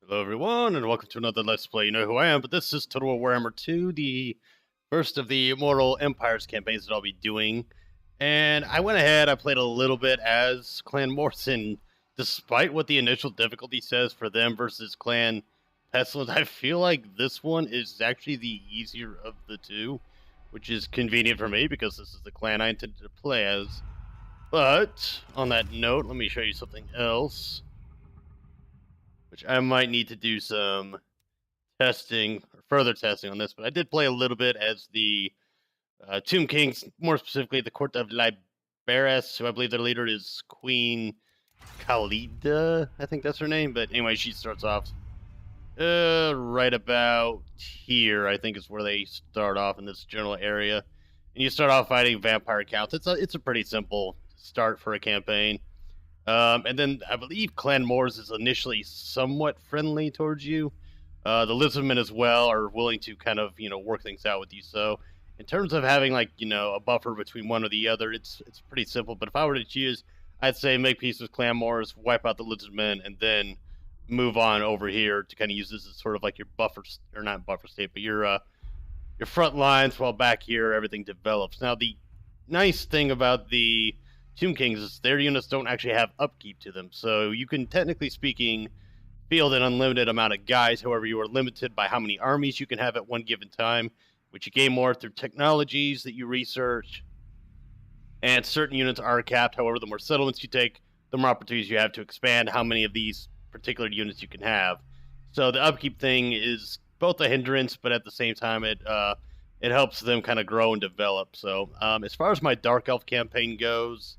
Hello everyone, and welcome to another Let's Play. You know who I am, but this is Total War Warhammer 2, the first of the Immortal Empires campaigns that I'll be doing. And I went ahead, I played a little bit as Clan Morrison, despite what the initial difficulty says for them versus Clan Pestilence. I feel like this one is actually the easier of the two, which is convenient for me because this is the clan I intended to play as. But, on that note, let me show you something else, which I might need to do some testing, or further testing on this, but I did play a little bit as the Tomb Kings, more specifically the Court of Liberis, who I believe their leader is Queen Khalida, I think that's her name, but anyway, she starts off right about here, I think is where they start off in this general area, and you start off fighting vampire counts. It's a pretty simple start for a campaign. And then I believe Clan Moors is initially somewhat friendly towards you. The Lizardmen as well are willing to kind of, work things out with you. So in terms of having like, a buffer between one or the other, it's pretty simple. But if I were to choose, I'd say make peace with Clan Moors, wipe out the Lizardmen, and then move on over here to kind of use this as sort of like your buffer, or not buffer state, but your front lines, while back here everything develops. Now the nice thing about the Tomb Kings is their units don't actually have upkeep to them, so you can, technically speaking, field an unlimited amount of guys. However, you are limited by how many armies you can have at one given time, which you gain more through technologies that you research, and certain units are capped. However, the more settlements you take, the more opportunities you have to expand how many of these particular units you can have. So the upkeep thing is both a hindrance, but at the same time it helps them kind of grow and develop. So as far as my Dark Elf campaign goes,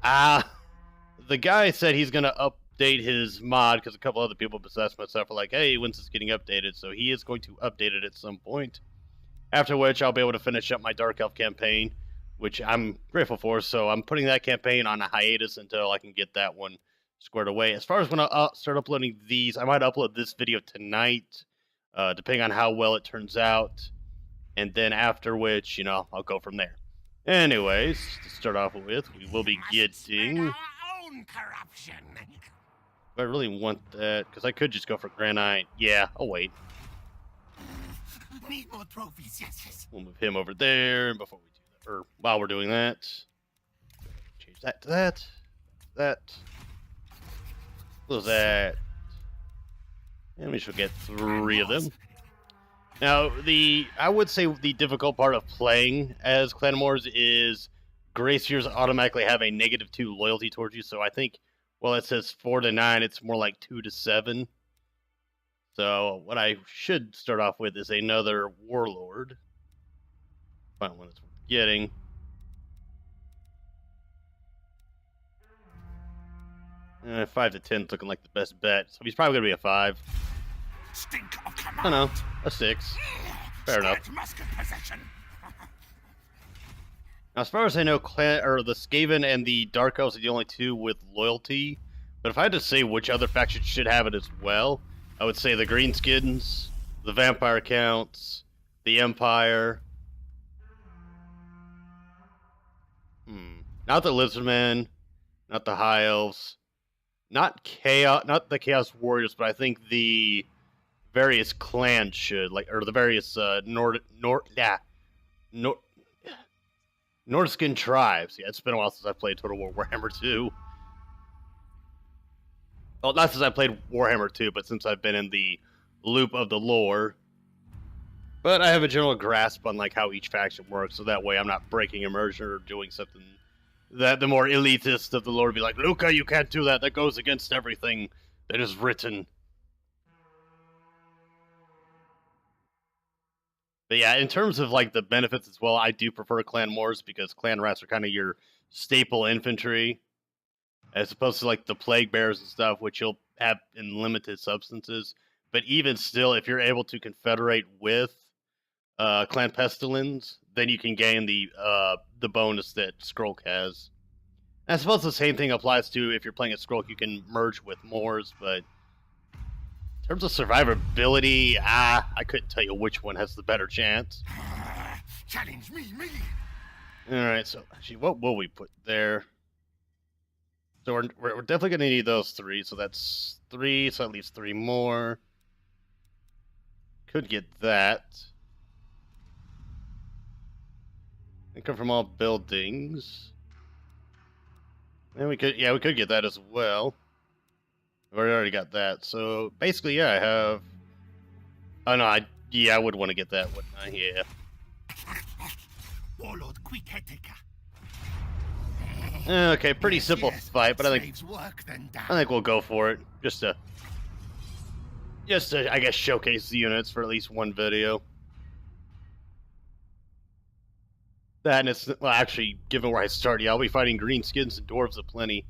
the guy said he's going to update his mod because a couple other people besides myself are like, hey, when's this getting updated? So he is going to update it at some point, after which I'll be able to finish up my Dark Elf campaign, which I'm grateful for. So I'm putting that campaign on a hiatus until I can get that one squared away. As far as when I start uploading these, I might upload this video tonight, depending on how well it turns out, and then after which, I'll go from there. Anyways, to start off with, we will be getting... our own corruption. I really want that, because I could just go for granite. Yeah, I'll wait. Need more trophies, yes. We'll move him over there, and before we do that, or while we're doing that, change that to that, close that, and we should get 3 of them. Now, I would say the difficult part of playing as Clan Moors is Graciers automatically have a -2 loyalty towards you, so I think, well, it says 4 to 9, it's more like 2 to 7. So what I should start off with is another Warlord. Find one that's worth getting. 5 to 10 is looking like the best bet, so he's probably going to be a 5. Stink of command. I don't know, a 6. Fair enough. Musket possession. Now, as far as I know, the Skaven and the Dark Elves are the only 2 with loyalty. But if I had to say which other faction should have it as well, I would say the Greenskins, the Vampire Counts, the Empire. Not the Lizardmen, not the High Elves, not the Chaos Warriors, but I think the various clans should, or the various Nordskin tribes. Yeah, it's been a while since I played Total War Warhammer 2. Well, not since I played Warhammer 2, but since I've been in the loop of the lore. But I have a general grasp on how each faction works, so that way I'm not breaking immersion or doing something that the more elitist of the lore would be like, Luca, you can't do that. That goes against everything that is written. But yeah, in terms of the benefits as well, I do prefer Clan Moors because Clan Rats are kind of your staple infantry, as opposed to the Plague Bears and stuff, which you'll have in limited substances. But even still, if you're able to confederate with Clan Pestilence, then you can gain the bonus that Skrulk has. And I suppose the same thing applies to if you're playing a Skrulk, you can merge with Moors, but in terms of survivability, I couldn't tell you which one has the better chance. Challenge me. Alright, so actually, what will we put there? So we're definitely going to need those 3. So that's 3. So that leaves 3 more. Could get that. Income from all buildings. And we could get that as well. I've already got that. So basically, yeah, I have. Oh no, I would want to get that, wouldn't I? Yeah. Warlord quick head taker. Okay, pretty simple fight, but I think we'll go for it. Just to I guess showcase the units for at least one video. That and it's well, actually, given where I start, yeah, I'll be fighting greenskins and dwarves aplenty.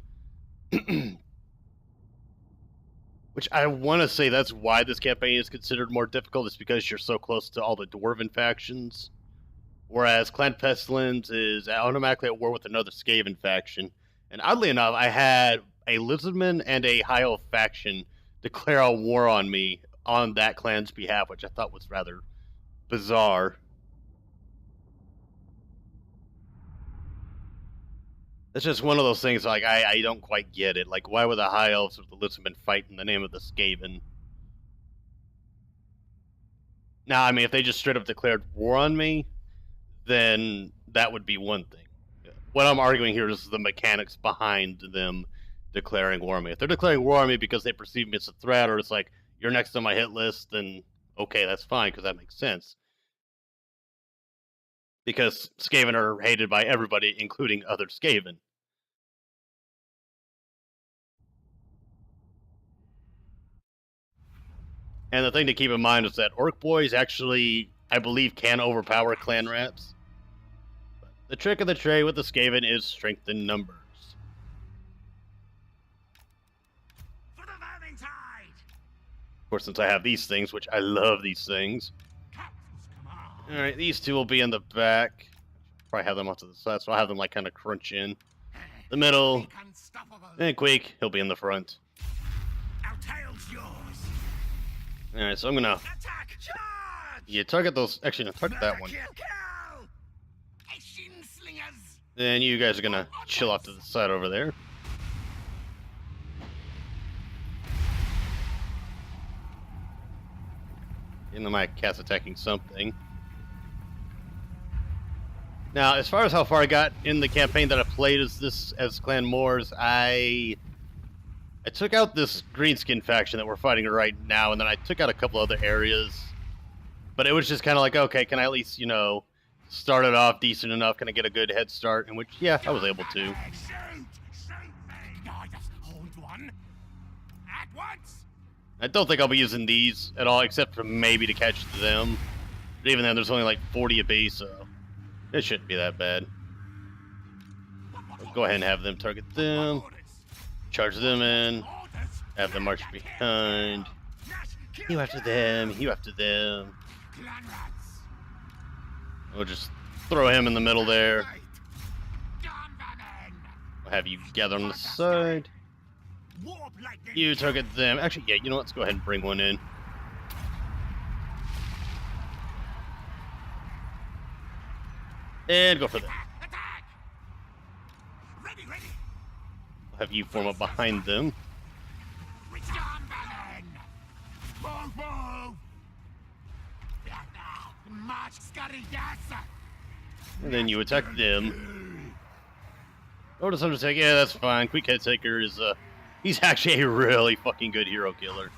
Which I want to say that's why this campaign is considered more difficult, is because you're so close to all the dwarven factions. Whereas Clan Pestilence is automatically at war with another Skaven faction. And oddly enough, I had a Lizardman and a High Elf faction declare a war on me on that clan's behalf, which I thought was rather bizarre. It's just one of those things, like, I don't quite get it. Like, why would the High Elves with the Lizardmen fight in the name of the Skaven? Now, I mean, if they just straight up declared war on me, then that would be one thing. What I'm arguing here is the mechanics behind them declaring war on me. If they're declaring war on me because they perceive me as a threat, or it's like, you're next on my hit list, then okay, that's fine, because that makes sense. Because Skaven are hated by everybody, including other Skaven. And the thing to keep in mind is that Orc Boys actually, I believe, can overpower clan rats. But the trick of the trade with the Skaven is strength in numbers. For the Vermintide! Of course, since I have these things, which I love these things. Alright, these 2 will be in the back. Probably have them off to the side, so I'll have them like kind of crunch in. The middle. And Quake, he'll be in the front. Our tail's yours. Alright, so I'm gonna... Attack! Charge! Yeah, target those... Actually, no, target that one. Then you guys are gonna chill off to the side over there. And my cat's attacking something. Now, as far as how far I got in the campaign that I played as Clan Moors, I took out this greenskin faction that we're fighting right now, and then I took out a couple other areas. But it was just kind of like, okay, can I at least, start it off decent enough? Can I get a good head start? In which, yeah, I was able to. I don't think I'll be using these at all, except for maybe to catch them. But even then, there's only like 40 apiece, so it shouldn't be that bad. I'll go ahead and have them target them. Charge them in. Have them march behind. You after them. You after them. We'll just throw him in the middle there. I'll have you gather on the side. You target them. Actually, yeah, you know what? Let's go ahead and bring one in. And go for them. I'll have you form up behind them. And then you attack them. Notice I'm just like, yeah, that's fine. Quick Head Taker is, he's actually a really fucking good hero killer.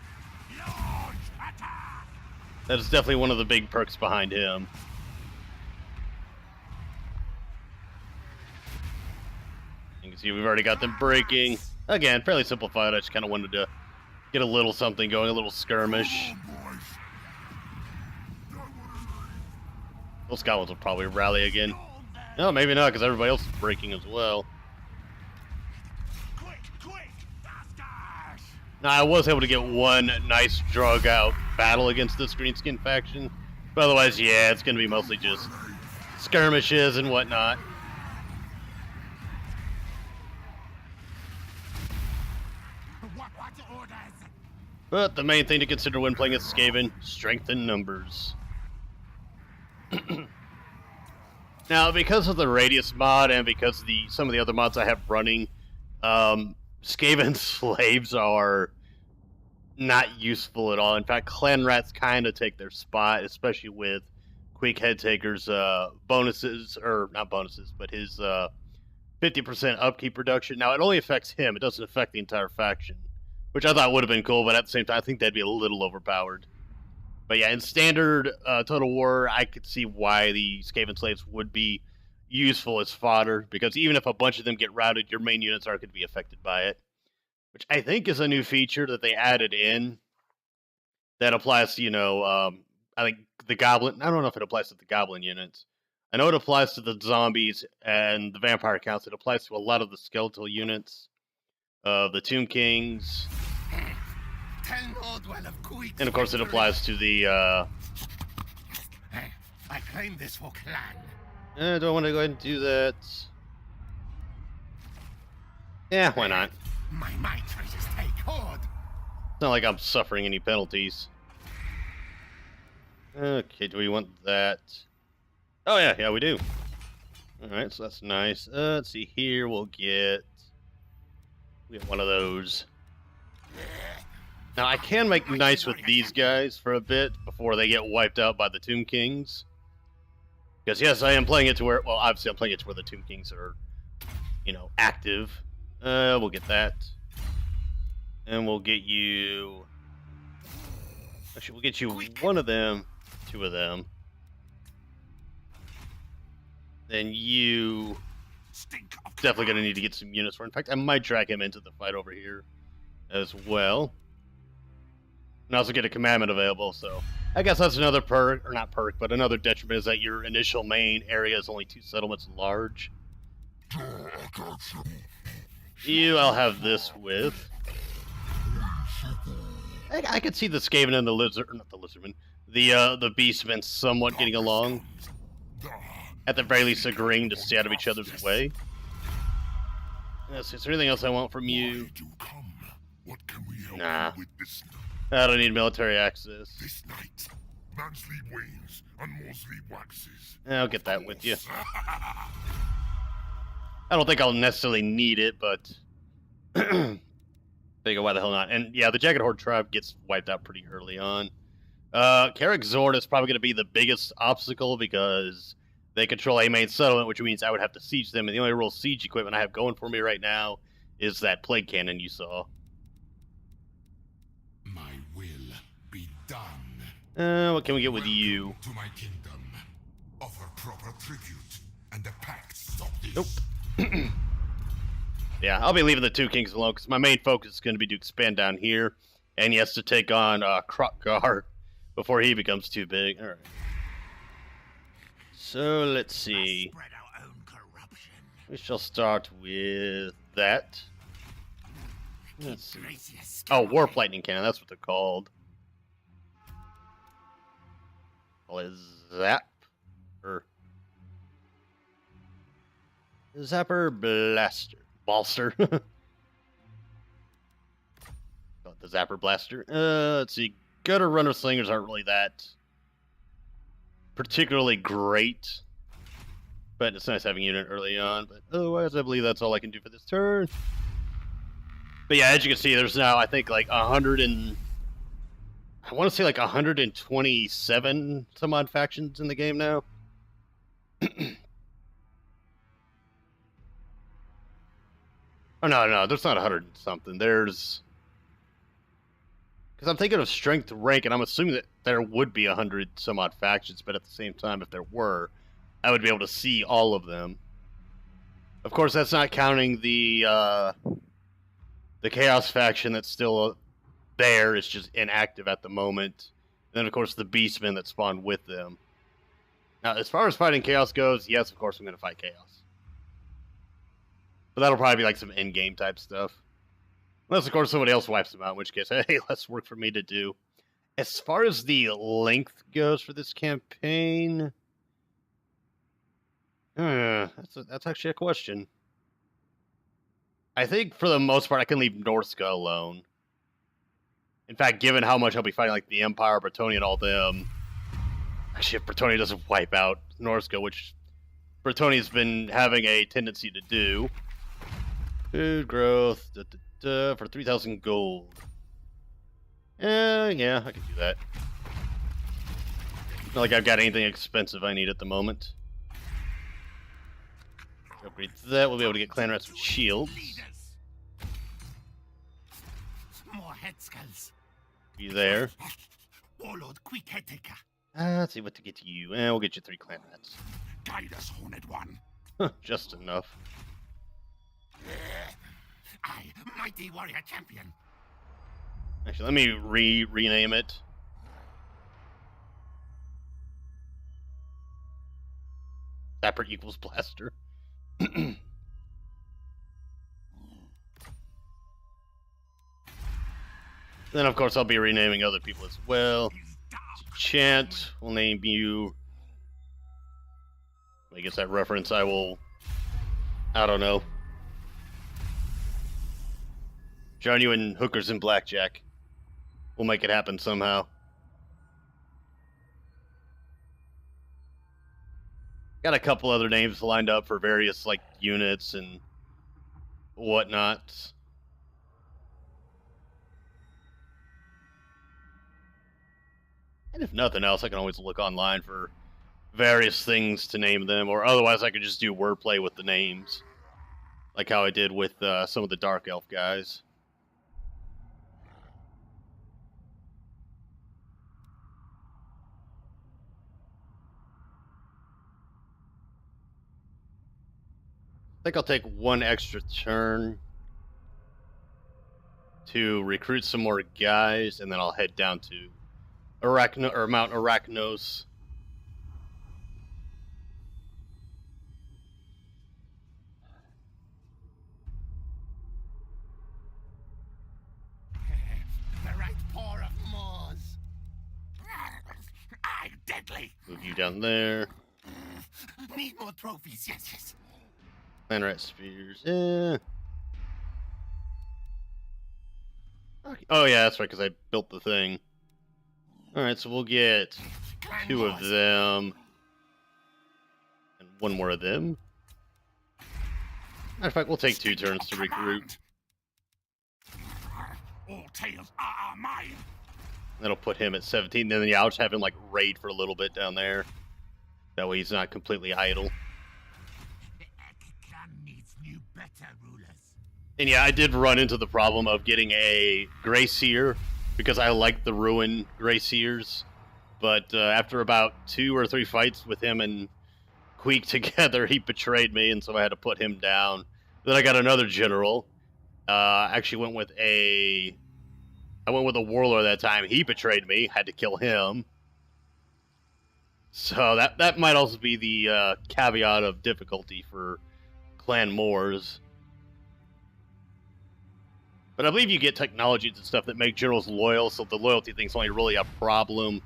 That is definitely one of the big perks behind him. You can see we've already got them breaking. Again, fairly simple fight. I just kind of wanted to get a little something going, a little skirmish. Those goblins will probably rally again. No, maybe not, because everybody else is breaking as well. Now, I was able to get one nice drug-out battle against this greenskin faction. But otherwise, yeah, it's going to be mostly just skirmishes and whatnot. But the main thing to consider when playing as Skaven, strength in numbers. Now, because of the radius mod and because of some of the other mods I have running, Skaven slaves are not useful at all. In fact, clan rats kind of take their spot, especially with Quick Head Taker's bonuses, or not bonuses, but his 50% upkeep reduction. Now, it only affects him. It doesn't affect the entire faction, which I thought would have been cool, but at the same time, I think that'd be a little overpowered. But yeah, in standard Total War, I could see why the Skaven slaves would be useful as fodder, because even if a bunch of them get routed, your main units aren't going to be affected by it, which I think is a new feature that they added in that applies to, I think the Goblin, I don't know if it applies to the Goblin units. I know it applies to the zombies and the vampire counts. It applies to a lot of the skeletal units, the Tomb Kings, and of course it applies to the, I claim this for clan. do I want to go ahead and do that? Yeah, why not? My might traces take hold. It's not like I'm suffering any penalties. Okay, do we want that? Oh yeah, we do. Alright, so that's nice. Let's see here, we'll get one of those. Now I can make nice with these guys for a bit before they get wiped out by the Tomb Kings. Because yes, I am playing it to where, well, obviously I'm playing it to where the Tomb Kings are, active. We'll get that. And we'll get you... Actually, we'll get you one of them, two of them. Then you... definitely going to need to get some units for. In fact, I might drag him into the fight over here as well. And also get a commandment available, so... I guess that's another perk, or not perk, but another detriment is that your initial main area is only 2 settlements large. You, I'll have this with. I could see the Skaven and the Lizard, or not the Lizardman, the Beastmen somewhat getting along. At the very least agreeing to stay out of each other's way. Yes, is there anything else I want from you? Nah. I don't need military access. This night, man sleep wanes and more sleep waxes. I'll get that with you. I don't think I'll necessarily need it, but they go, why the hell not? And yeah, the Jagged Horde tribe gets wiped out pretty early on. Carrick Zord is probably going to be the biggest obstacle because they control a main settlement, which means I would have to siege them, and the only real siege equipment I have going for me right now is that plague cannon you saw. My will be done. What can we get with you? To my kingdom, offer proper tribute, and the pact stop this. Nope. Yeah, I'll be leaving the 2 kings alone because my main focus is going to be to expand down here, and yes, to take on Krokgar before he becomes too big. All right. So let's see. Spread our own corruption. We shall start with that. Let's see. Gracious Oh, Warp Lightning Cannon. That's what they're called. Well, is Zap or Zapper Blaster? Balster. The Zapper Blaster. Let's see. Gutter Runner Slingers aren't really that particularly great, but it's nice having a unit early on. But otherwise, I believe that's all I can do for this turn. But yeah, as you can see, there's now, I think, like 100 and... I want to say like 127 some odd factions in the game now. Oh, no, there's not 100 and something. There's... Because I'm thinking of strength rank, and I'm assuming that there would be 100 some odd factions, but at the same time, if there were, I would be able to see all of them. Of course, that's not counting the Chaos faction that's still there. It's just inactive at the moment. And then, of course, the Beastmen that spawned with them. Now, as far as fighting Chaos goes, yes, of course I'm going to fight Chaos. But that'll probably be like some in-game type stuff. Unless, of course, somebody else wipes them out, in which case, hey, less work for me to do. As far as the length goes for this campaign... that's actually a question. I think, for the most part, I can leave Norska alone. In fact, given how much I'll be fighting, like, the Empire, Bretonnia, and all them... Actually, if Bretonnia doesn't wipe out Norska, which Bretonia's been having a tendency to do... Food growth... for 3,000 gold. Yeah, I can do that. Not like I've got anything expensive I need at the moment. Upgrade that, we'll be able to get clan rats with shields. More head skulls. Be there. Warlord, quick head taker. Let's see what to get to you. We'll get you 3 clan rats. Guide us, Horned One. Just enough. I, mighty warrior champion. Actually, let me rename it. Zapper equals blaster. Then, of course, I'll be renaming other people as well. Chant, we'll name you. I guess that reference I don't know. Join you in hookers and blackjack. We'll make it happen somehow. Got a couple other names lined up for various, like, units and whatnot. And if nothing else, I can always look online for various things to name them, or otherwise I could just do wordplay with the names. Like how I did with some of the Dark Elf guys. I think I'll take one extra turn to recruit some more guys, and then I'll head down to Mount Arachnos. The right paw of Moors. I deadly. Move you down there. Need more trophies, yes. Clan rat spheres. Okay. Oh yeah, that's right, because I built the thing. Alright, so we'll get 2 of them. And 1 more of them. Matter of fact, we'll take 2 turns to recruit. All tales are mine. That'll put him at 17. Then yeah, I'll just have him like raid for a little bit down there. That way he's not completely idle. The clan needs new, better rulers. And yeah, I did run into the problem of getting a Grey Seer, because I like the Ruin Grey Seers. But after about 2 or 3 fights with him and Queek together, he betrayed me, and so I had to put him down. Then I got another general. Actually went with a warlord that time. He betrayed me, had to kill him. So that might also be the caveat of difficulty for Clan Moors. But I believe you get technologies and stuff that make generals loyal, so the loyalty thing's only really a problem.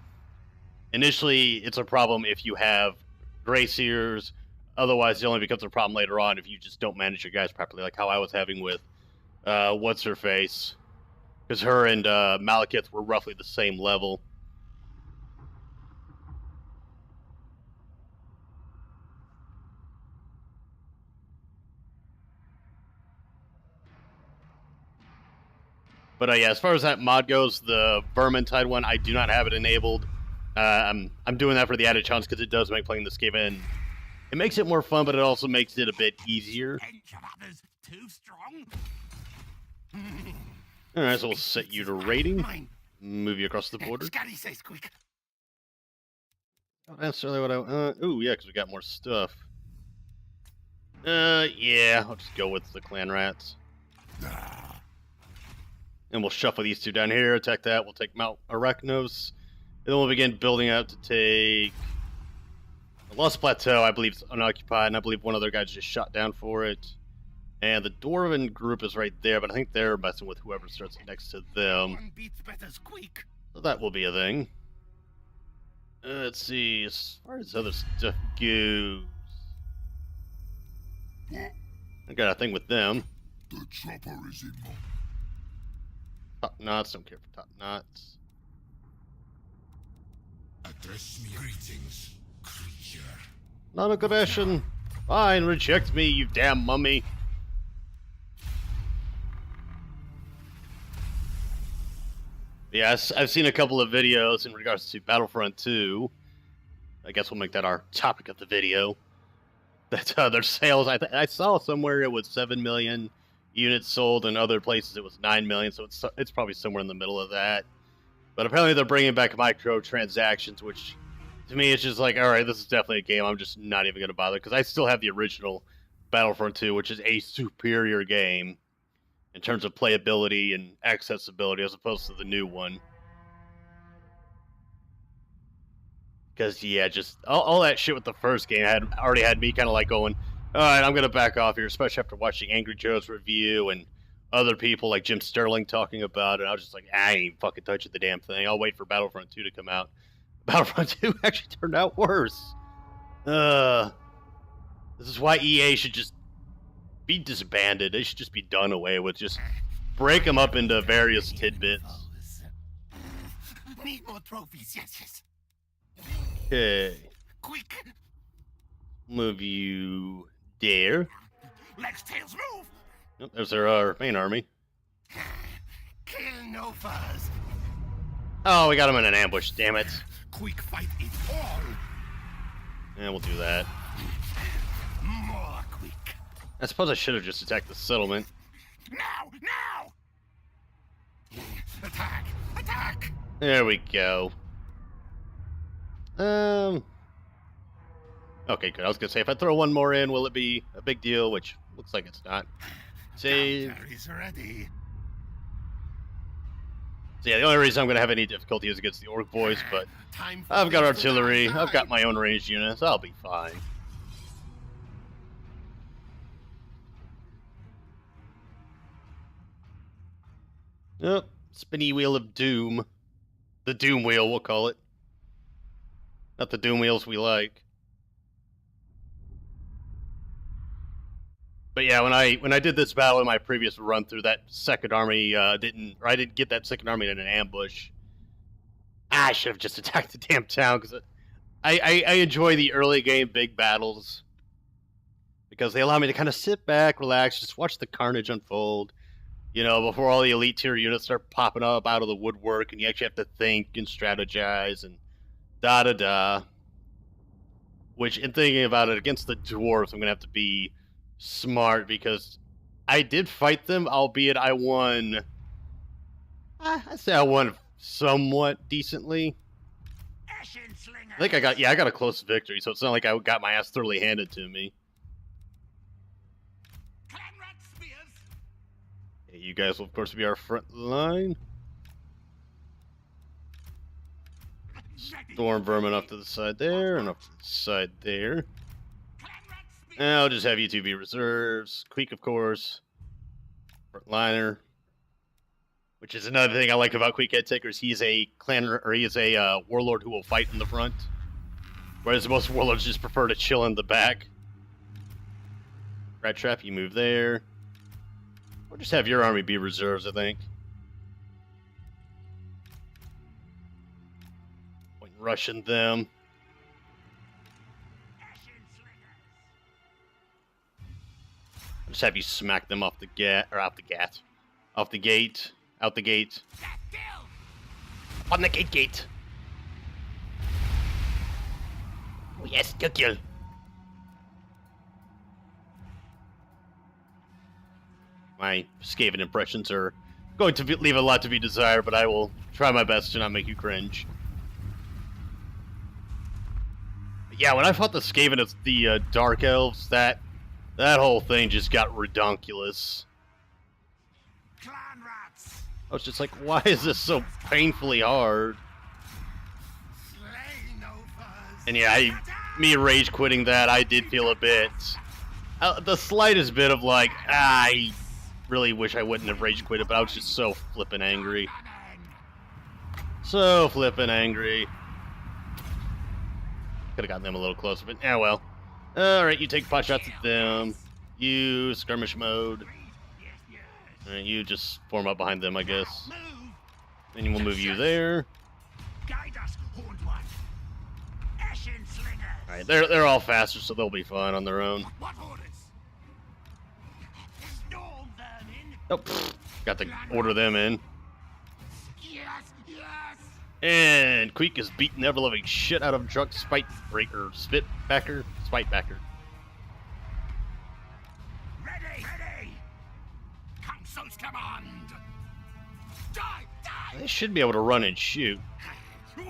Initially, it's a problem if you have Grey Seers. Otherwise, it only becomes a problem later on if you just don't manage your guys properly, like how I was having with What's-Her-Face. Because her and Malekith were roughly the same level. But yeah, as far as that mod goes, the Vermintide one, I do not have it enabled. I'm doing that for the added challenge because it does make playing the Skaven. It makes it more fun, but it also makes it a bit easier. Too strong. Alright, so we'll set you to raiding. Move you across the border. Scotty says quick. Not necessarily what I... ooh, yeah, because we got more stuff. Yeah, I'll just go with the clan rats. And we'll shuffle these 2 down here, attack that, we'll take Mount Arachnos. And then we'll begin building out to take... The Lost Plateau, I believe, is unoccupied, and I believe one other guy just shot down for it. And the Dwarven group is right there, but I think they're messing with whoever starts next to them. One beats better squeak. So that will be a thing. Let's see, as far as other stuff goes... I got a thing with them. The chopper is in my... Top knots, don't care for top knots. Address me greetings, creature. Non-aggression. Fine, reject me, you damn mummy. Yes, I've seen a couple of videos in regards to Battlefront 2. I guess we'll make that our topic of the video. That their sales, I saw somewhere it was 7 million units sold, and other places it was 9 million, so it's probably somewhere in the middle of that. But apparently they're bringing back microtransactions, which to me it's just like, all right, this is definitely a game I'm just not even going to bother, because I still have the original Battlefront 2, which is a superior game in terms of playability and accessibility as opposed to the new one. Because, yeah, just all that shit with the first game already had me kind of like going, all right, I'm going to back off here, especially after watching Angry Joe's review and other people like Jim Sterling talking about it. I was just like, I ain't fucking touching the damn thing. I'll wait for Battlefront 2 to come out. Battlefront 2 actually turned out worse. This is why EA should just be disbanded. They should just be done away with. Just break them up into various tidbits. Need more trophies, yes. Okay. Quick, Move you there. legs, tails, move. Oh, there's our main army. Kill no fuzz. Oh, we got him in an ambush, damn it. Quick fight it all. Yeah, we'll do that. More quick. I suppose I should have just attacked the settlement. Now. Attack. There we go. Okay, good. I was gonna say, if I throw one more in, will it be a big deal? Which looks like it's not. Save. Counter is ready. So yeah, the only reason I'm gonna have any difficulty is against the Orc boys, but Time for I've got things to artillery. die. I've got my own ranged units. I'll be fine. Yep. Spinny wheel of doom. The doom wheel, we'll call it. Not the doom wheels we like. But yeah, when I did this battle in my previous run through, that second army I didn't get that second army in an ambush. I should have just attacked the damn town, because I enjoy the early game big battles because they allow me to kind of sit back, relax, just watch the carnage unfold. You know, before all the elite tier units start popping up out of the woodwork, and you actually have to think and strategize and da-da-da. Which, in thinking about it, against the dwarves, I'm going to have to be smart, because I did fight them, albeit I won... I'd say I won somewhat decently. I think I got a close victory, so it's not like I got my ass thoroughly handed to me. You guys will, of course, be our front line. Storm vermin off to the side there, and off to the side there. And I'll just have you two be reserves. Queek, of course. Front liner. Which is another thing I like about Queek Head Takers. He's a warlord who will fight in the front. Whereas most warlords just prefer to chill in the back. Rat Trap, you move there. Or just have your army be reserves, I think. Point in rushing them. I'll just have you smack them off the gate. Out the gate. On the gate. Oh yes, good kill. My Skaven impressions are going to leave a lot to be desired, but I will try my best to not make you cringe. But yeah, when I fought the Skaven as the Dark Elves, that whole thing just got redonkulous. I was just like, why is this so painfully hard? And yeah, me rage quitting that, I did feel a bit, the slightest bit of like, I really wish I wouldn't have rage quit it, but I was just so flippin' angry. So flippin' angry. Could have gotten them a little closer, but yeah, well. Alright, you take pot shots at them. You skirmish mode. Alright, you just form up behind them, I guess. Then we'll move you there. Alright, they're all faster, so they'll be fine on their own. Oh, got to order them in. Yes, Yes! And Queek is beating the ever-loving shit out of Drunk Spitbacker. Ready! Ready! Council's command! Die! Die! They should be able to run and shoot.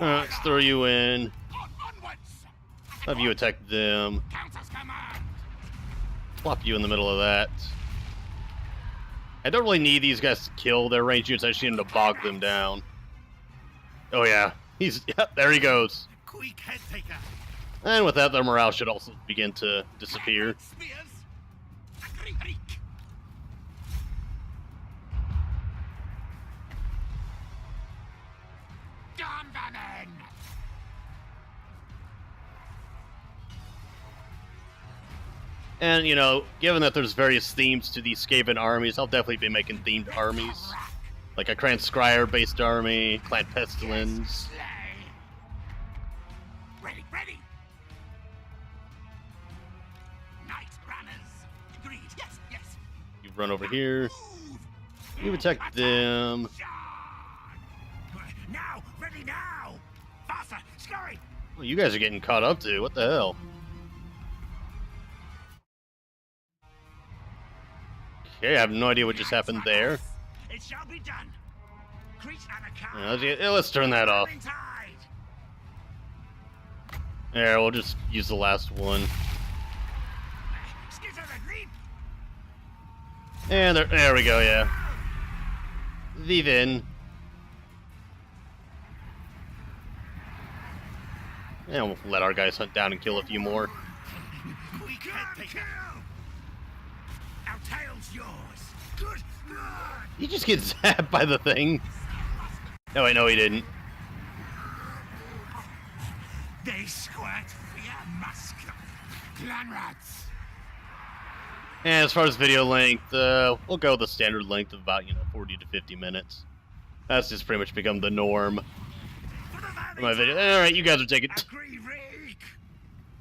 Let's throw you in. Onwards! Have you attack them. Council's command! Plop you in the middle of that. I don't really need these guys to kill their range units. I just need them to bog them down. Oh yeah, yep, there he goes. Quick head taker! And with that, their morale should also begin to disappear. Spears! Reek! Damn vermin! And, you know, given that there's various themes to these Skaven armies, I'll definitely be making themed armies. Like a Clan Scryer-based army, Clan Pestilence. Slay! Ready, ready! Night runners! Agreed! Yes, yes! You run over here. Move! You attack them. Charge! Now! Ready now! Faster! Scurry! Well, you guys are getting caught up to. What the hell? Okay, I have no idea what just happened there. It shall be done. Creech and a cow. Let's turn that off. Vermintide. There, we'll just use the last one. Skitter and leap. And there we go, yeah. Vivin. And we'll let our guys hunt down and kill a few more. Quick head taker. Our tail's yours. Good. Good. He just gets zapped by the thing. No, wait, no, he didn't. They squirt fear musk. Clan rats. And as far as video length, we'll go the standard length of about, 40 to 50 minutes. That's just pretty much become the norm for my video. Alright, you guys are taking... Agree, Reek.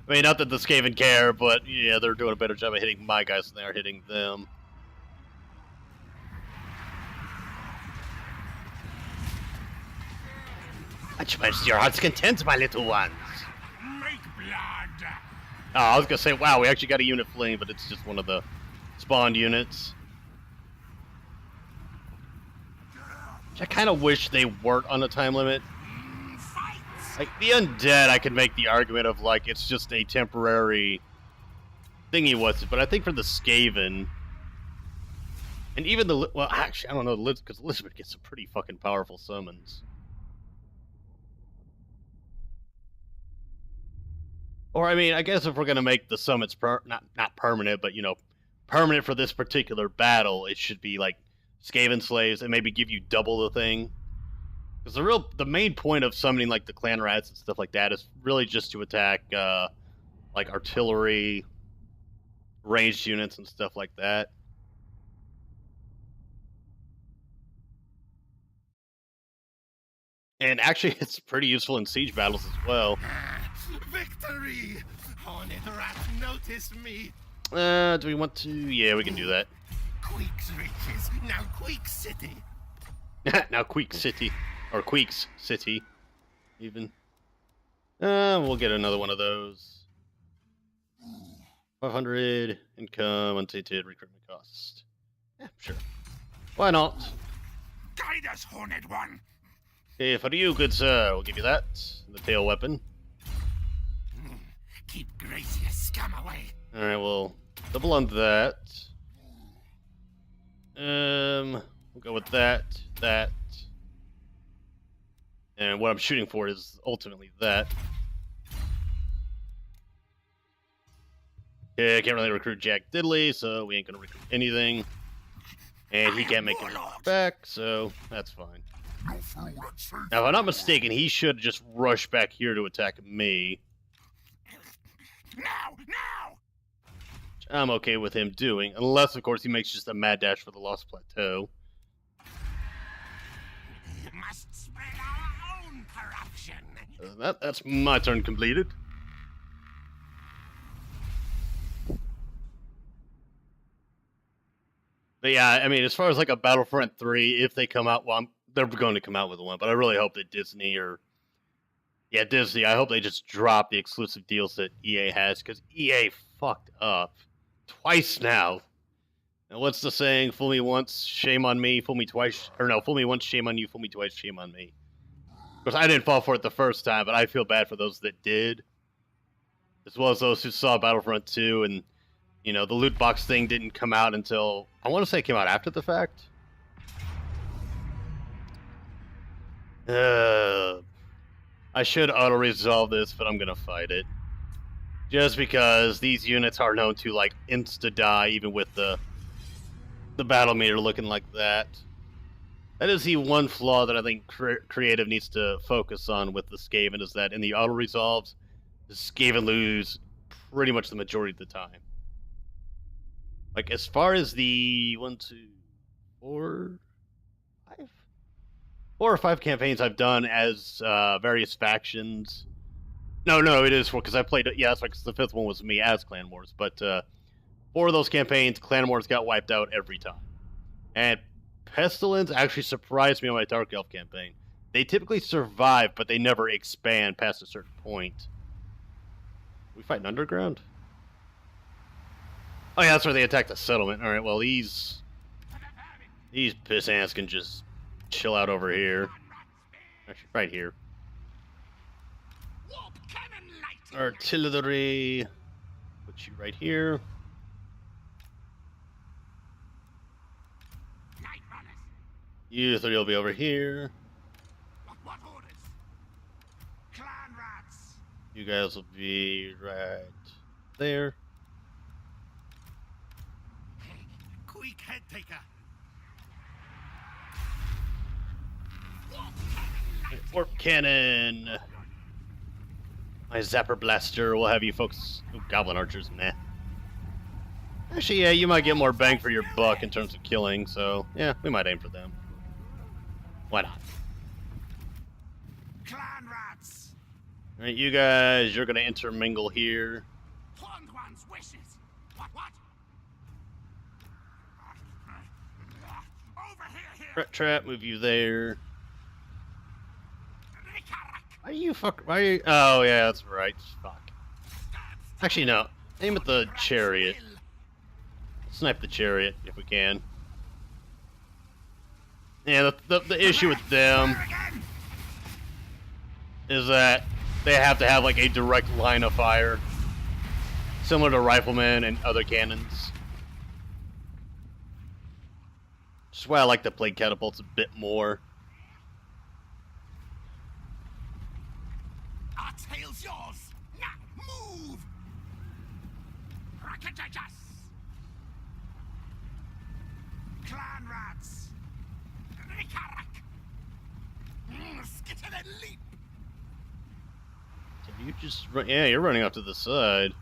I mean, not that the Skaven care, but yeah, they're doing a better job of hitting my guys than they are hitting them. Much to your heart's content, my little ones. Make blood. Oh, I was gonna say, wow, we actually got a unit fleeing, but it's just one of the spawned units. Which I kind of wish they weren't on a time limit. Fight. Like, the undead, I could make the argument of, like, it's just a temporary thingy was it, but I think for the Skaven, and even the, well, actually, I don't know, because Elizabeth gets some pretty fucking powerful summons. Or, I mean, I guess if we're going to make the summons not permanent, but, permanent for this particular battle, it should be, like, Skaven slaves and maybe give you double the thing. Because the main point of summoning, like, the clan rats and stuff like that is really just to attack, like, artillery, ranged units and stuff like that. And actually, it's pretty useful in siege battles as well. Victory! Hornet rat noticed me. Do we want to? Yeah, we can do that. Queek's riches, now Queek City. Now Queek City. Or Queeks City, even. We'll get another one of those. 500 income, untainted recruitment cost. Yeah, sure. Why not? Guide us, Hornet One. Okay, for you, good sir, we'll give you that. The tail weapon. Keep Gracia scum away. Alright, we'll double on that. We'll go with that. And what I'm shooting for is ultimately that. Okay, I can't really recruit Jack Diddley, so we ain't gonna recruit anything. And he can't make it back, so that's fine. Now, if I'm not mistaken, he should just rush back here to attack me. Now! Which I'm okay with him doing, unless, of course, he makes just a mad dash for the Lost Plateau. Must spread our own corruption. That's my turn completed. But yeah, I mean, as far as like a Battlefront 3, if they come out while they're going to come out with one, but I really hope that Disney Disney. I hope they just drop the exclusive deals that EA has, because EA fucked up twice now. And what's the saying? Fool me once, shame on me. Fool me twice, or no, fool me once, shame on you. Fool me twice, shame on me. Of course, I didn't fall for it the first time, but I feel bad for those that did, as well as those who saw Battlefront 2 and, you know, the loot box thing didn't come out until, I want to say it came out after the fact. I should auto-resolve this, but I'm gonna fight it. Just because these units are known to, like, insta-die, even with the battle meter looking like that. That is the one flaw that I think creative needs to focus on with the Skaven, is that in the auto-resolves, the Skaven lose pretty much the majority of the time. Like, as far as the 4 or 5 campaigns I've done as various factions. No, it is 4, because I played, yeah, that's right, because the 5th one was me as Clan Wars, but 4 of those campaigns, Clan Wars got wiped out every time. And Pestilence actually surprised me on my Dark Elf campaign. They typically survive, but they never expand past a certain point. We fighting underground? Oh yeah, that's where they attacked the settlement. Alright, well these piss ants can just chill out over here. Actually, right here. Artillery. Put you right here. You 3 will be over here. What orders? Clan rats. You guys will be right there. Quick head taker. Warp cannon. My zapper blaster will have you folks. Ooh, goblin archers, nah. Actually, yeah, you might get more bang for your buck in terms of killing, so yeah, we might aim for them. Why not? Clan rats. Alright, you guys, you're gonna intermingle here. Horned one's wishes. What? Over here. Rat trap, move you there. Why are you Why are you? Oh yeah, that's right. Fuck. Actually, no. Aim at the chariot. Snipe the chariot if we can. Yeah, the issue with them is that they have to have like a direct line of fire, similar to riflemen and other cannons. Which is why I like to play catapults a bit more. Our tail's yours. Now move. Rakatajas. Clan rats. Rikarak. Skitter and leap. So you just run, yeah, you're running off to the side.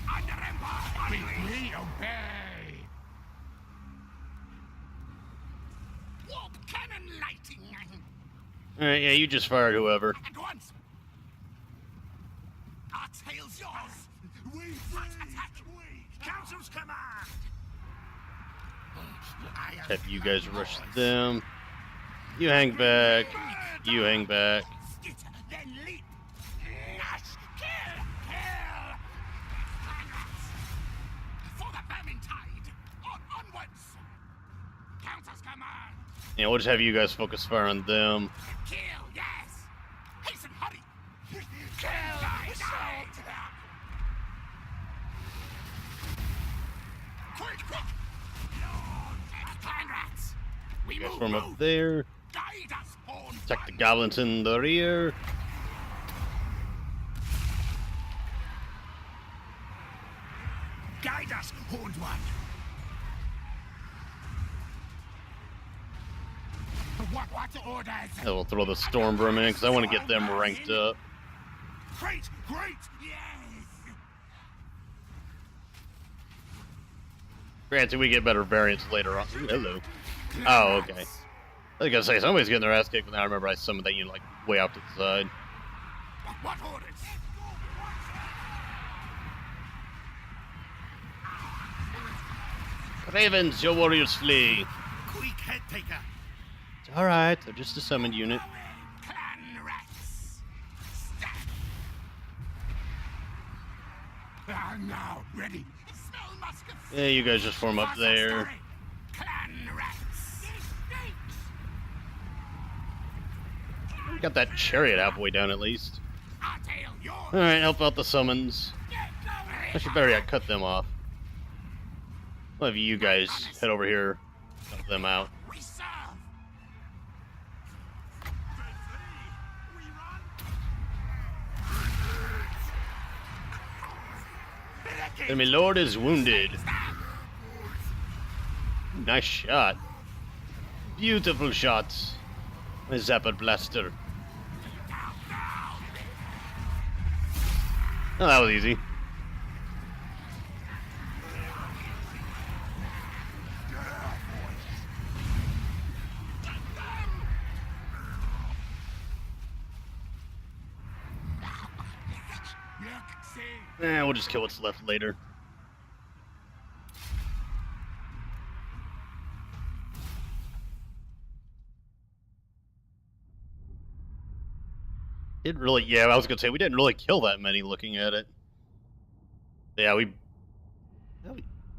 Under Empire. We obey. Warp cannon lighting. Alright, yeah, you just fired whoever. At once. Our tail's yours. We attack. Council's command. Have you guys rush them. You hang back. You hang back. Skitter, then leap. Nash, kill. For the Vermintide. Onwards. Council's command. Yeah, we'll just have you guys focus fire on them. Kill, yes. Hasten, hurry. Kill, quick. Clan rats. We You guys move. form up there. Guide us, Horn. Attack the goblins in the rear. Guide us, Horned One. What orders? And we'll throw the Stormvermin in because I want to get them ranked up. Great, yes. Granted, we get better variants later on. Ooh, hello. Oh, okay. I was gonna say, somebody's getting their ass kicked, but now I remember I summoned that unit like way off to the side. What orders? Ravens, your warriors flee. Quick, head taker. It's alright, they're just a summoned unit. Clan rats. Stab. Now, ready. Smell muskets. Yeah, you guys just form up there. Clan rats. Got that chariot halfway down at least. I'll tail yours. Alright, help out the summons. Get going. I should better yet cut them off. I'll have you guys head over here, help them out. We serve. We run. Enemy lord is wounded. Nice shot. Beautiful shot. My Zapper Blaster. Oh, that was easy. We'll just kill what's left later. Didn't really, yeah, I was gonna say we didn't really kill that many looking at it. Yeah,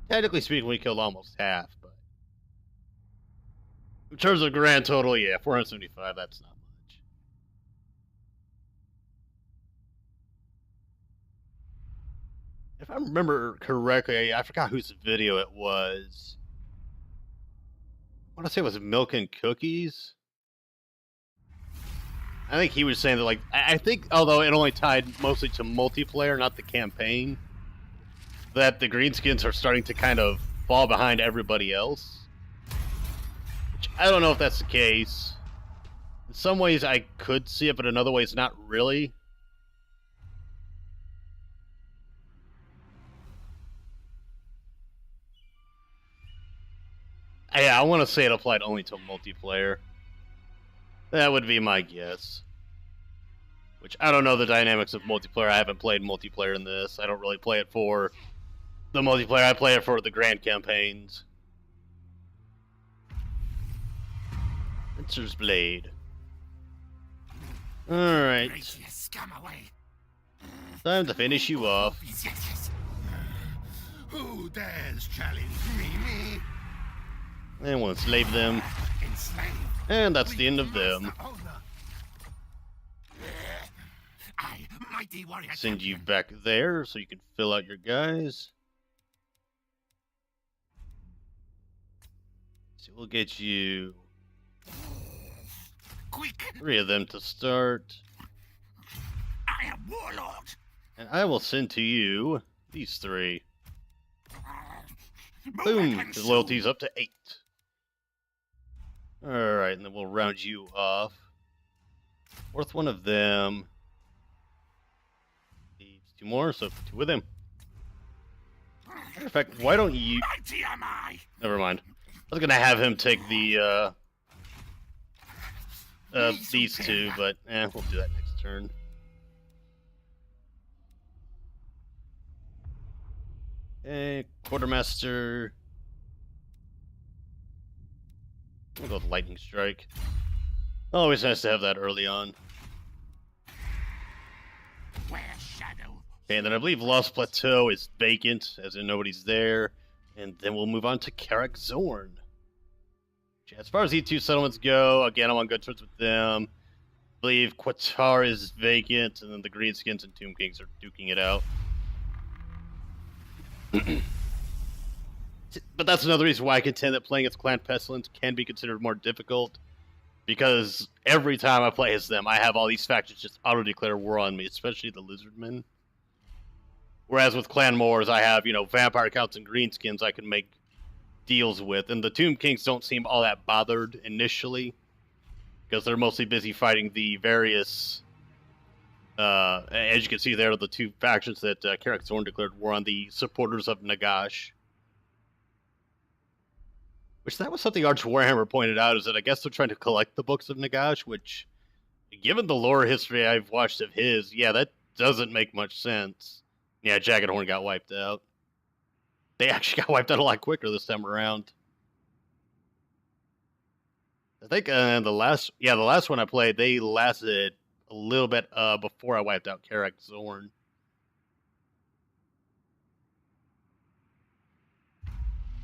technically speaking, we killed almost half, but in terms of grand total, yeah, 475, that's not much. If I remember correctly, I forgot whose video it was. I want to say it was Milk and Cookies. I think he was saying that, like, I think, although it only tied mostly to multiplayer, not the campaign, that the Greenskins are starting to kind of fall behind everybody else. Which I don't know if that's the case. In some ways I could see it, but in other ways not really. Yeah, I want to say it applied only to multiplayer. That would be my guess. Which, I don't know the dynamics of multiplayer. I haven't played multiplayer in this. I don't really play it for the multiplayer. I play it for the grand campaigns. Winter's Blade. Alright. Time to finish you off. Who dares challenge me? And we'll enslave them. And that's the end of them. Send you back there so you can fill out your guys. So we'll get you 3 of them to start. I am warlord. And I will send to you these 3. Boom! His loyalty's up to 8. Alright, and then we'll round you off. Fourth one of them. Leaves 2 more, so 2 with him. Matter of fact, why don't you... Never mind. I was gonna have him take the, these 2, but, we'll do that next turn. Okay, Quartermaster... We'll go with Lightning Strike. Always nice to have that early on. Okay, and then I believe Lost Plateau is vacant, as in nobody's there. And then we'll move on to Karak Zorn. As far as E2 settlements go, again, I'm on good terms with them. I believe Qatar is vacant, and then the Greenskins and Tomb Kings are duking it out. But that's another reason why I contend that playing as Clan Pestilence can be considered more difficult. Because every time I play as them, I have all these factions just auto-declare war on me, especially the Lizardmen. Whereas with Clan Moors, I have, you know, Vampire Counts and Greenskins I can make deals with. And the Tomb Kings don't seem all that bothered initially. Because they're mostly busy fighting the various... as you can see there, the 2 factions that Karak Zorn declared war on, the supporters of Nagash. Which, that was something Arch Warhammer pointed out, is that I guess they're trying to collect the books of Nagash, which, given the lore history I've watched of his, yeah, that doesn't make much sense. Yeah, Jagged Horn got wiped out. they actually got wiped out a lot quicker this time around. I think the last one I played, they lasted a little bit before I wiped out Karak Zorn.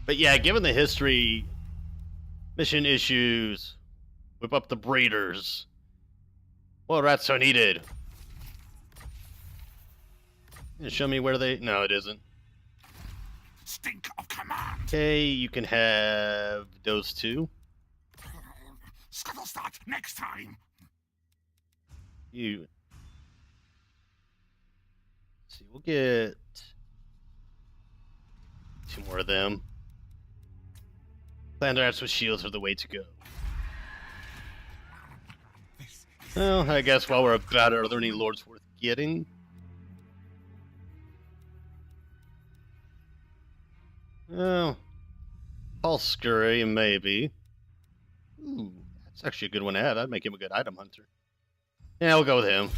But yeah, given the history, mission issues, whip up the breeders. Well, rats so needed. Show me where they... No, it isn't. Stink of command. Okay, you can have those two. Scuttlestart next time. You... Let's see, we'll get 2 more of them. Land rats with shields are the way to go. Well, I guess while we're about it, are there any lords worth getting? Oh, Paul Scurry, maybe. Ooh, that's actually a good one to have. That'd make him a good item hunter. Yeah, we'll go with him.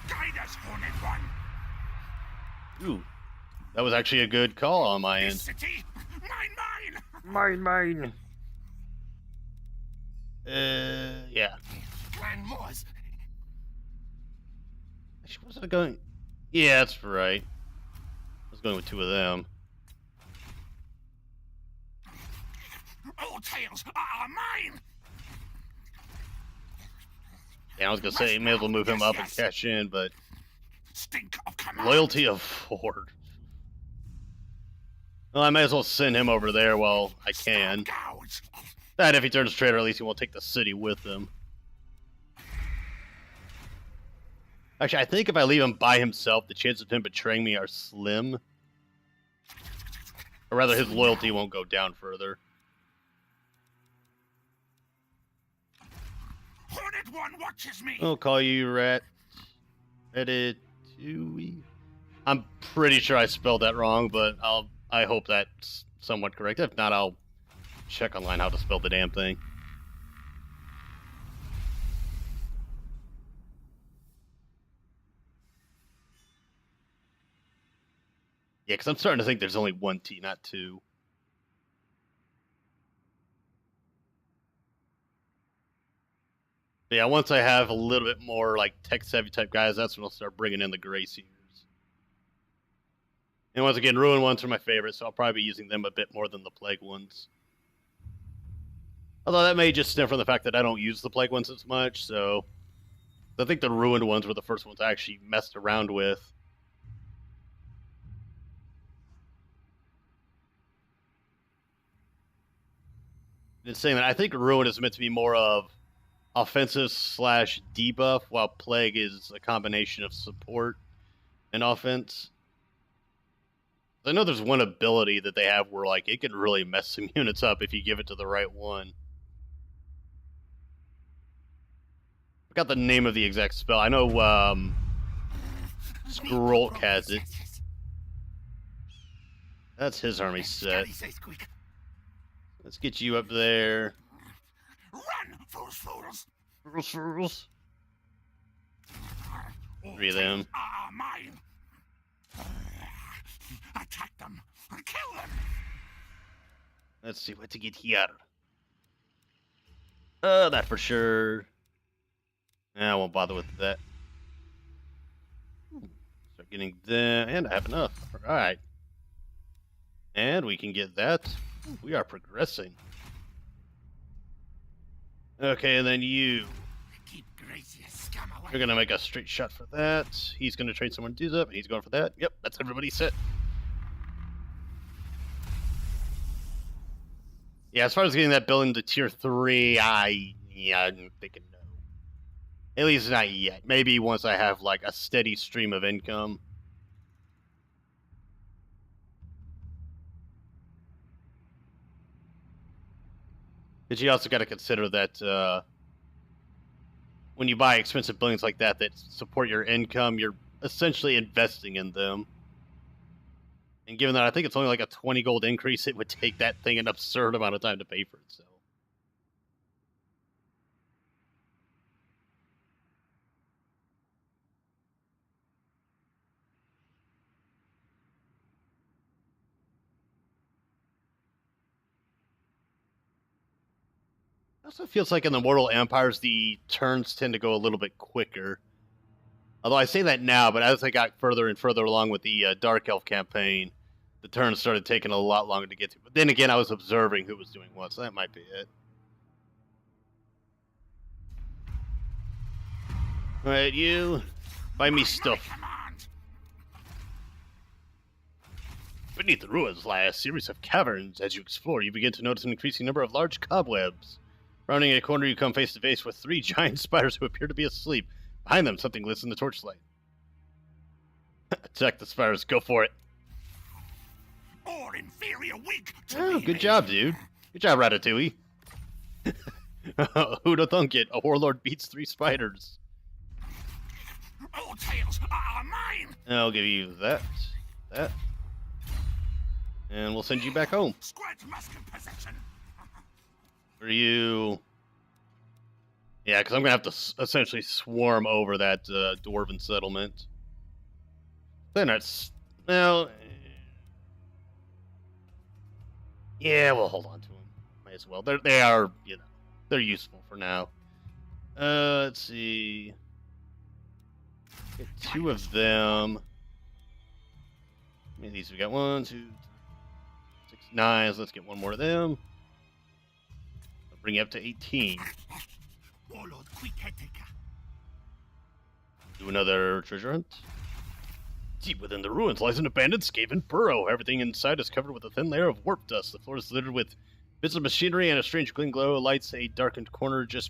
Guide us, Hornet One. Ooh, that was actually a good call on my This end. city, Mine. Yeah. Clan Moors. Actually, was I going? Yeah, that's right. I was going with 2 of them. All tales are mine. Yeah, I was gonna say, may as well move him up and cash in, but Stink of command. loyalty of Ford. Well, I may as well send him over there while I can. Gouge. That if he turns traitor, at least he won't take the city with him. Actually, I think if I leave him by himself, the chances of him betraying me are slim. Or rather, his loyalty won't go down further. Hornet One watches me. I'll call you Rat. Ratatouille. I'm pretty sure I spelled that wrong, but I hope that's somewhat correct. If not, I'll check online how to spell the damn thing. Yeah, because I'm starting to think there's only 1 T, not 2. But yeah, once I have a little bit more like tech-savvy type guys, that's when I'll start bringing in the Grey Seers. And once again, Ruin ones are my favorite, so I'll probably be using them a bit more than the Plague ones. Although that may just stem from the fact that I don't use the Plague ones as much, so... I think the Ruined ones were the first ones I actually messed around with. In saying that, I think Ruin is meant to be more of offensive slash debuff, while Plague is a combination of support and offense. I know there's one ability that they have where like it can really mess some units up if you give it to the right one. I forgot the name of the exact spell. I know Skrolk has it. That's his army set. Let's get you up there. Run, fools. Fools. All 3 of them. tales are mine. Attack them. Kill them. Let's see what to get here. That for sure. I won't bother with that. Start getting them, and I have enough. Alright. And we can get that. We are progressing. Okay, and then you. Keep Gracie scum away. You're gonna make a straight shot for that. He's gonna trade someone dudes up, and he's going for that. Yep, that's everybody set. Yeah, as far as getting that building to tier 3, I'm thinking no. At least not yet. Maybe once I have like a steady stream of income. But you also got to consider that when you buy expensive buildings like that that support your income, you're essentially investing in them. And given that I think it's only like a 20 gold increase, it would take that thing an absurd amount of time to pay for itself. Also feels like in the Mortal Empires, the turns tend to go a little bit quicker. Although I say that now, but as I got further and further along with the Dark Elf campaign, the turns started taking a lot longer to get to. But then again, I was observing who was doing what, so that might be it. Alright, you. Find me stuff. Beneath the ruins lie a series of caverns. As you explore, you begin to notice an increasing number of large cobwebs. Rounding a corner, you come face to face with 3 giant spiders who appear to be asleep. Behind them, something glitters in the torchlight. Attack the spiders. Go for it. Or inferior weak to Oh, me. good job, dude. Good job, Ratatouille. Who'd have thunk it? A warlord beats 3 spiders. All tails are mine. I'll give you that. And we'll send you back home. Square to Musk in possession. For you... Yeah, because I'm going to have to essentially swarm over that dwarven settlement. Then it's... Well... Yeah, we'll hold on to them. Might as well. They are, you know, they're useful for now. Let's see... Get 2 of them. How many of these we got? 1, 2, 3, 6, 9. So let's get 1 more of them. I'll bring you up to 18. Warlord Quick-Headtaker. Do another treasure hunt. Deep within the ruins lies an abandoned Skaven burrow. Everything inside is covered with a thin layer of warp dust. The floor is littered with bits of machinery, and a strange green glow lights a darkened corner. Just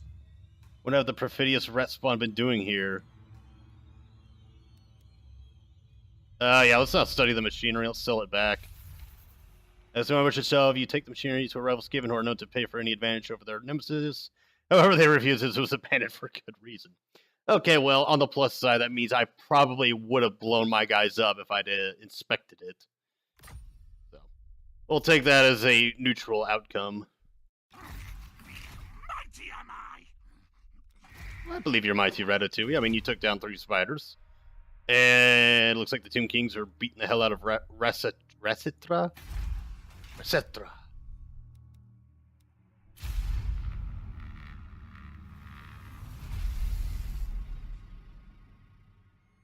what have the perfidious rat spawn been doing here? Yeah, let's not study the machinery. Let's sell it back. As no one wishes to sell, if you take the machinery to a rival Skaven who are known to pay for any advantage over their nemesis. However, they refuse as it was abandoned for good reason. Okay, well, on the plus side, that means I probably would have blown my guys up if I'd inspected it. So, we'll take that as a neutral outcome. Mighty am I. I believe you're mighty, Ratatouille. I mean, you took down 3 spiders. And it looks like the Tomb Kings are beating the hell out of Racetra.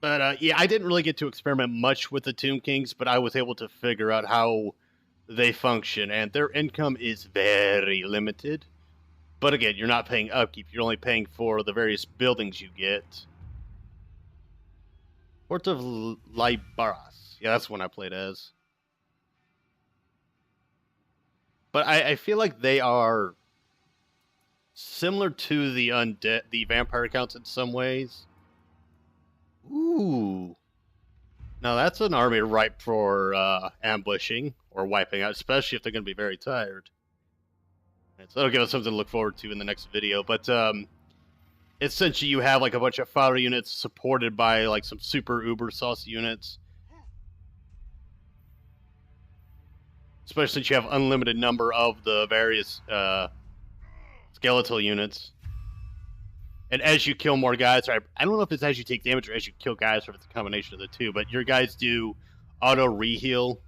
But, yeah, I didn't really get to experiment much with the Tomb Kings, but I was able to figure out how they function, and their income is very limited. But again, you're not paying upkeep, you're only paying for the various buildings you get. Port of Libaras. Yeah, that's one I played as. But I feel like they are similar to the undead, the vampire accounts in some ways. Ooh. Now that's an army ripe for ambushing or wiping out, especially if they're going to be very tired. And so that'll give us something to look forward to in the next video. But essentially you have like a bunch of fodder units supported by like some super uber sauce units. Especially since you have unlimited number of the various skeletal units. And as you kill more guys, or I don't know if it's as you take damage or as you kill guys, or if it's a combination of the two, but your guys do auto reheal.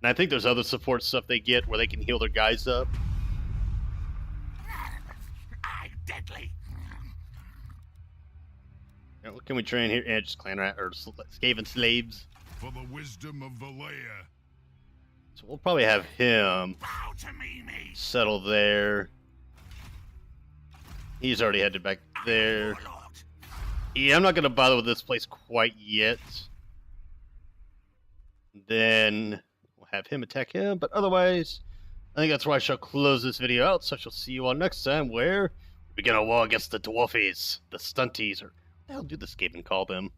And I think there's other support stuff they get where they can heal their guys up. I'm deadly. Now, what can we train here? Yeah, just clan rat or Skaven slaves. For the wisdom of Valea. So we'll probably have him Bow to me. settle there. He's already headed back there. Warlord. Yeah, I'm not going to bother with this place quite yet. Then we'll have him attack him. But otherwise, I think that's where I shall close this video out. So I shall see you all next time where we begin a war against the dwarfies, the stunties, or what the hell do the Skaven call them?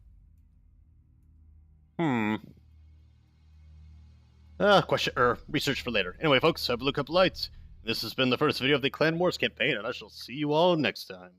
Question or research for later. Anyway, folks, have a look up lights. This has been the first video of the Clan Wars campaign, and I shall see you all next time.